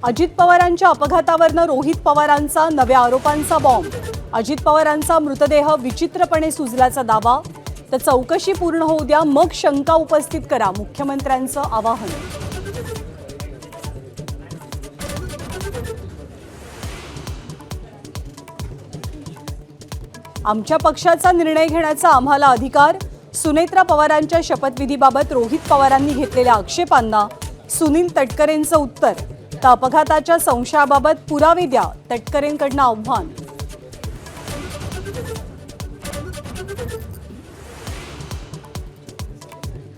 अजित पवारांच्या अपघातावरनं रोहित पवारांचा नव्या आरोपांचा बॉम्ब। अजित पवारांचा मृतदेह विचित्रपणे सुजल्याचा दावा। तर चौकशी पूर्ण होऊ द्या मग शंका उपस्थित करा, मुख्यमंत्र्यांचं आवाहन। आमच्या पक्षाचा निर्णय घेण्याचा आम्हाला अधिकार। सुनेत्रा पवारांच्या शपथविधीबाबत रोहित पवारांनी घेतलेल्या आक्षेपांना सुनील तटकरेंचं उत्तर। तर अपघाताच्या संशयाबाबत पुरावे द्या, तटकरेंकडून आव्हान।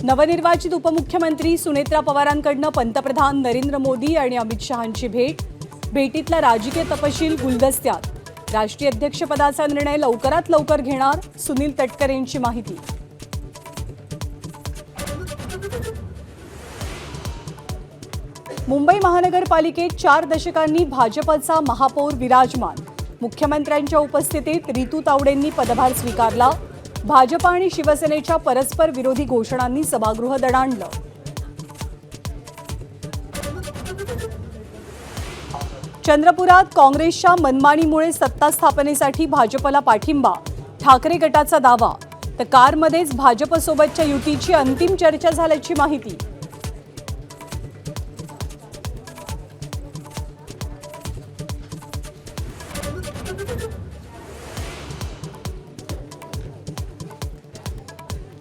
नवनिर्वाचित उपमुख्यमंत्री सुनेत्रा पवारांकडून पंतप्रधान नरेंद्र मोदी आणि अमित शहांची भेट। भेटीतला राजकीय तपशील गुलदस्त्यात। राष्ट्रीय अध्यक्षपदाचा निर्णय लवकरात लवकर घेणार, सुनील तटकरेंची माहिती। मुंबई महानगरपालिकेत 4 दशकांनी भाजपचा महापौर विराजमान। मुख्यमंत्र्यांच्या उपस्थितीत रितू तावडेंनी पदभार स्वीकारला। भाजप आणि शिवसेनेच्या परस्पर विरोधी घोषणांनी सभागृह दणाणलं। चंद्रपुरात काँग्रेसच्या मनमानीमुळे सत्ता स्थापनेसाठी भाजपला पाठिंबा, ठाकरे गटाचा दावा। तर कारमध्येच भाजपसोबतच्या युतीची अंतिम चर्चा झाल्याची माहिती।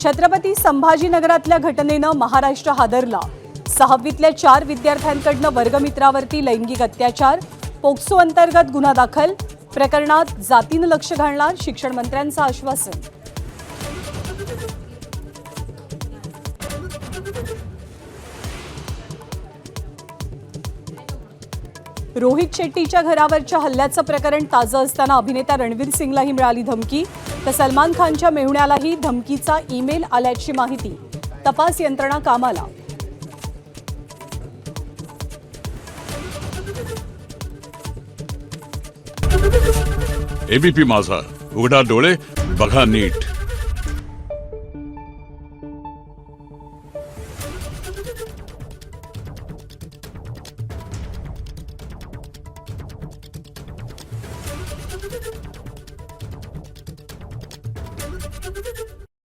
छत्रपती संभाजीनगरातल्या घटनेनं महाराष्ट्र हादरला। 6वीतल्या 4 विद्यार्थ्यांकडून वर्गमित्रावरती लैंगिक अत्याचार। पोक्सो अंतर्गत गुन्हा दाखल। प्रकरणात जातीनं लक्ष घालणार, शिक्षण मंत्र्यांचं आश्वासन। रोहित शेट्टीच्या घरावरच्या हल्ल्याचं प्रकरण ताजं असताना अभिनेता रणवीर सिंगलाही मिळाली धमकी। तर सलमान खानच्या मेहुण्यालाही धमकीचा ईमेल आल्याची माहिती। तपास यंत्रणा कामाला। एबीपी माझा, उघडा डोळे बघा नीट।